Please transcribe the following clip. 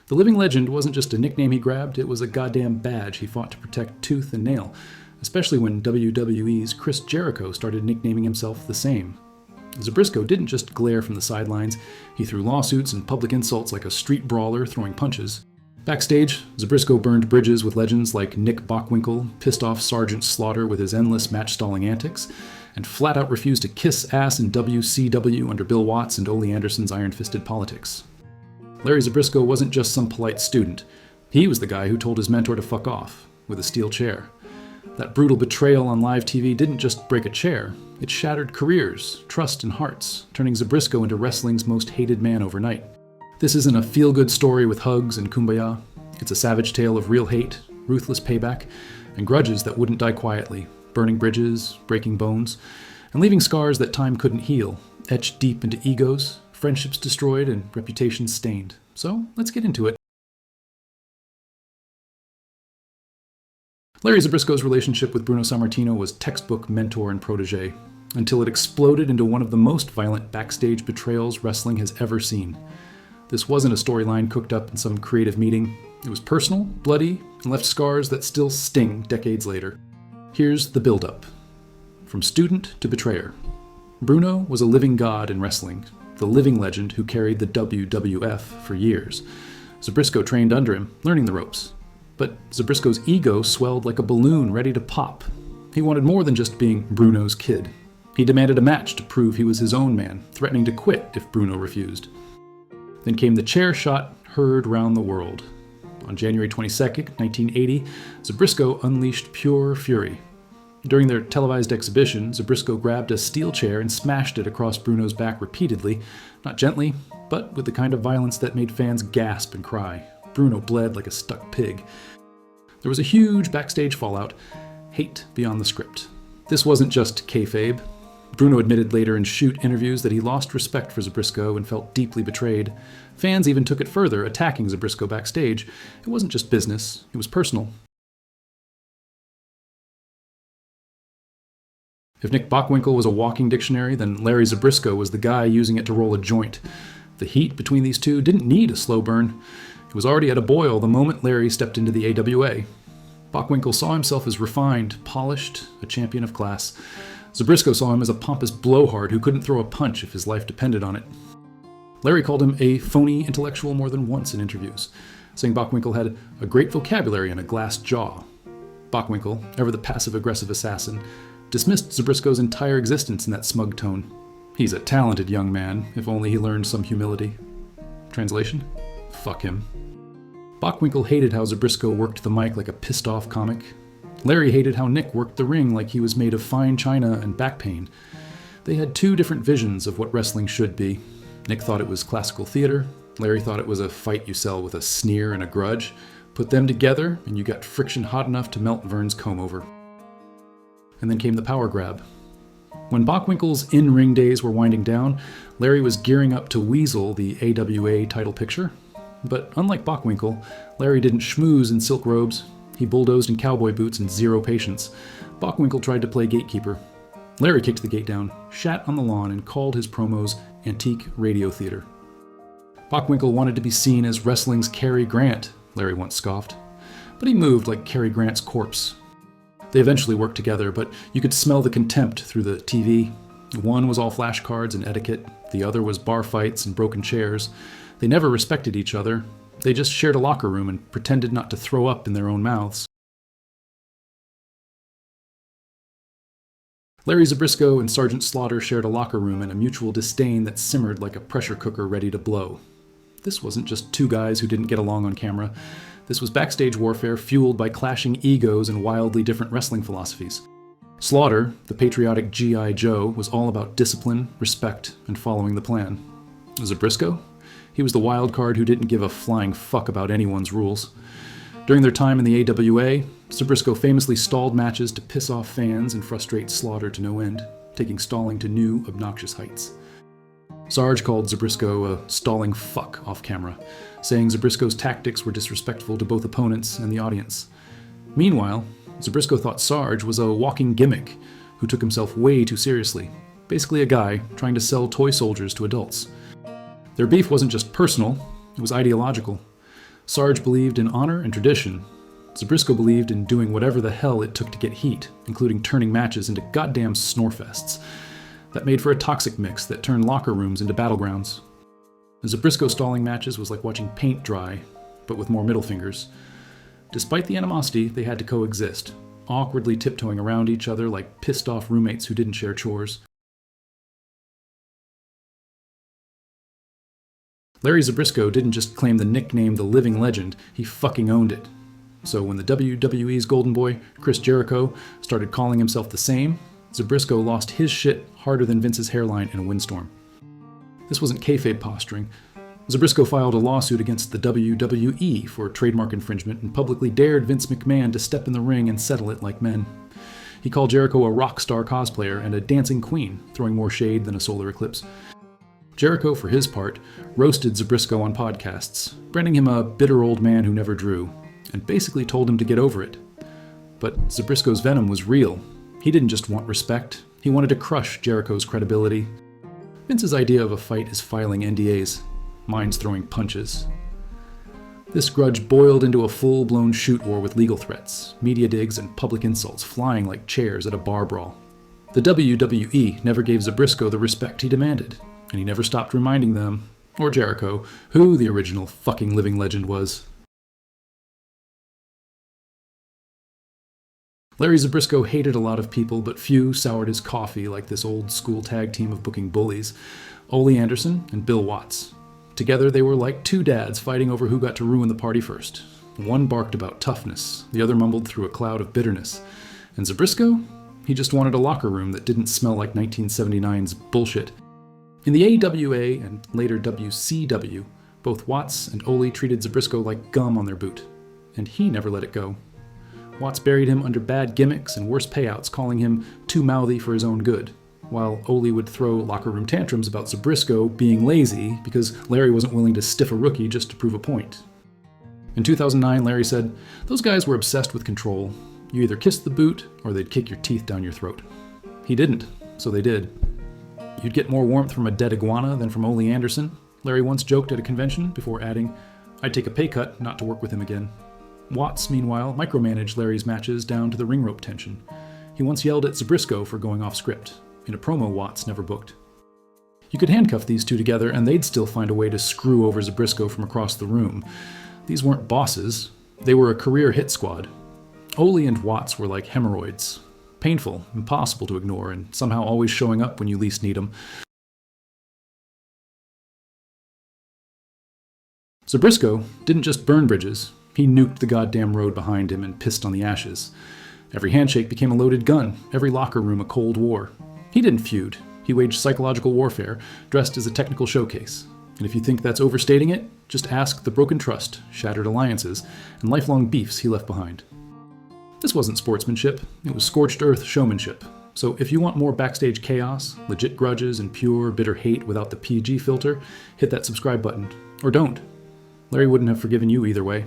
The living legend wasn't just a nickname he grabbed, it was a goddamn badge he fought to protect tooth and nail, especially when WWE's Chris Jericho started nicknaming himself the same. Zbyszko didn't just glare from the sidelines, he threw lawsuits and public insults like a street brawler throwing punches. Backstage, Zbyszko burned bridges with legends like Nick Bockwinkel, pissed off Sergeant Slaughter with his endless match-stalling antics, and flat-out refused to kiss ass in WCW under Bill Watts and Ole Anderson's iron-fisted politics. Larry Zbyszko wasn't just some polite student. He was the guy who told his mentor to fuck off, with a steel chair. That brutal betrayal on live TV didn't just break a chair, it shattered careers, trust, and hearts, turning Zbyszko into wrestling's most hated man overnight. This isn't a feel-good story with hugs and kumbaya. It's a savage tale of real hate, ruthless payback, and grudges that wouldn't die quietly, burning bridges, breaking bones, and leaving scars that time couldn't heal, etched deep into egos, friendships destroyed, and reputations stained. So, let's get into it. Larry Zbyszko's relationship with Bruno Sammartino was textbook mentor and protege, until it exploded into one of the most violent backstage betrayals wrestling has ever seen. This wasn't a storyline cooked up in some creative meeting. It was personal, bloody, and left scars that still sting decades later. Here's the build-up. From student to betrayer. Bruno was a living god in wrestling, the living legend who carried the WWF for years. Zbyszko trained under him, learning the ropes. But Zbyszko's ego swelled like a balloon ready to pop. He wanted more than just being Bruno's kid. He demanded a match to prove he was his own man, threatening to quit if Bruno refused. Then came the chair shot heard round the world. On January 22nd, 1980, Zbyszko unleashed pure fury. During their televised exhibition, Zbyszko grabbed a steel chair and smashed it across Bruno's back repeatedly, not gently, but with the kind of violence that made fans gasp and cry. Bruno bled like a stuck pig. There was a huge backstage fallout, hate beyond the script. This wasn't just kayfabe. Bruno admitted later in shoot interviews that he lost respect for Zbyszko and felt deeply betrayed. Fans even took it further, attacking Zbyszko backstage. It wasn't just business, it was personal. If Nick Bockwinkel was a walking dictionary, then Larry Zbyszko was the guy using it to roll a joint. The heat between these two didn't need a slow burn. It was already at a boil the moment Larry stepped into the AWA. Bockwinkel saw himself as refined, polished, a champion of class. Zbyszko saw him as a pompous blowhard who couldn't throw a punch if his life depended on it. Larry called him a phony intellectual more than once in interviews, saying Bockwinkel had a great vocabulary and a glass jaw. Bockwinkel, ever the passive-aggressive assassin, dismissed Zbyszko's entire existence in that smug tone. He's a talented young man, if only he learned some humility. Translation? Fuck him. Bockwinkel hated how Zbyszko worked the mic like a pissed-off comic. Larry hated how Nick worked the ring like he was made of fine china and back pain. They had two different visions of what wrestling should be. Nick thought it was classical theater. Larry thought it was a fight you sell with a sneer and a grudge. Put them together, and you got friction hot enough to melt Vern's comb over. And then came the power grab. When Bockwinkel's in-ring days were winding down, Larry was gearing up to weasel the AWA title picture. But unlike Bockwinkel, Larry didn't schmooze in silk robes. He bulldozed in cowboy boots and zero patience. Bockwinkel tried to play gatekeeper. Larry kicked the gate down, shat on the lawn, and called his promos antique radio theater. Bockwinkel wanted to be seen as wrestling's Cary Grant, Larry once scoffed. But he moved like Cary Grant's corpse. They eventually worked together, but you could smell the contempt through the TV. One was all flashcards and etiquette. The other was bar fights and broken chairs. They never respected each other. They just shared a locker room and pretended not to throw up in their own mouths. Larry Zbyszko and Sergeant Slaughter shared a locker room and a mutual disdain that simmered like a pressure cooker ready to blow. This wasn't just two guys who didn't get along on camera. This was backstage warfare fueled by clashing egos and wildly different wrestling philosophies. Slaughter, the patriotic G.I. Joe, was all about discipline, respect, and following the plan. Zbyszko? He was the wild card who didn't give a flying fuck about anyone's rules. During their time in the AWA, Zbyszko famously stalled matches to piss off fans and frustrate Slaughter to no end, taking stalling to new, obnoxious heights. Sarge called Zbyszko a stalling fuck off camera, saying Zbyszko's tactics were disrespectful to both opponents and the audience. Meanwhile, Zbyszko thought Sarge was a walking gimmick who took himself way too seriously, basically a guy trying to sell toy soldiers to adults. Their beef wasn't just personal, it was ideological. Sarge believed in honor and tradition. Zbyszko believed in doing whatever the hell it took to get heat, including turning matches into goddamn snorefests. That made for a toxic mix that turned locker rooms into battlegrounds. Zbyszko stalling matches was like watching paint dry, but with more middle fingers. Despite the animosity, they had to coexist, awkwardly tiptoeing around each other like pissed-off roommates who didn't share chores. Larry Zbyszko didn't just claim the nickname The Living Legend, he fucking owned it. So when the WWE's golden boy, Chris Jericho, started calling himself the same, Zbyszko lost his shit harder than Vince's hairline in a windstorm. This wasn't kayfabe posturing. Zbyszko filed a lawsuit against the WWE for trademark infringement and publicly dared Vince McMahon to step in the ring and settle it like men. He called Jericho a rock star cosplayer and a dancing queen, throwing more shade than a solar eclipse. Jericho, for his part, roasted Zbyszko on podcasts, branding him a bitter old man who never drew, and basically told him to get over it. But Zbyszko's venom was real. He didn't just want respect, he wanted to crush Jericho's credibility. Vince's idea of a fight is filing NDAs. Mine's throwing punches. This grudge boiled into a full-blown shoot war with legal threats, media digs, and public insults flying like chairs at a bar brawl. The WWE never gave Zbyszko the respect he demanded, and he never stopped reminding them, or Jericho, who the original fucking living legend was. Larry Zbyszko hated a lot of people, but few soured his coffee like this old-school tag team of booking bullies, Ole Anderson and Bill Watts. Together they were like two dads fighting over who got to ruin the party first. One barked about toughness, the other mumbled through a cloud of bitterness. And Zbyszko? He just wanted a locker room that didn't smell like 1979's bullshit. In the AWA and later WCW, both Watts and Ole treated Zbyszko like gum on their boot, and he never let it go. Watts buried him under bad gimmicks and worse payouts, calling him too mouthy for his own good, while Ole would throw locker room tantrums about Zbyszko being lazy because Larry wasn't willing to stiff a rookie just to prove a point. In 2009, Larry said, "Those guys were obsessed with control. You either kissed the boot or they'd kick your teeth down your throat." He didn't, so they did. "You'd get more warmth from a dead iguana than from Ole Anderson," Larry once joked at a convention before adding, "I'd take a pay cut not to work with him again." Watts, meanwhile, micromanaged Larry's matches down to the ring rope tension. He once yelled at Zbyszko for going off script, in a promo Watts never booked. You could handcuff these two together and they'd still find a way to screw over Zbyszko from across the room. These weren't bosses, they were a career hit squad. Ole and Watts were like hemorrhoids. Painful, impossible to ignore, and somehow always showing up when you least need them. Zbyszko didn't just burn bridges, he nuked the goddamn road behind him and pissed on the ashes. Every handshake became a loaded gun, every locker room a Cold War. He didn't feud, he waged psychological warfare, dressed as a technical showcase. And if you think that's overstating it, just ask the broken trust, shattered alliances, and lifelong beefs he left behind. This wasn't sportsmanship, it was scorched earth showmanship. So if you want more backstage chaos, legit grudges, and pure, bitter hate without the PG filter, hit that subscribe button. Or don't. Larry wouldn't have forgiven you either way.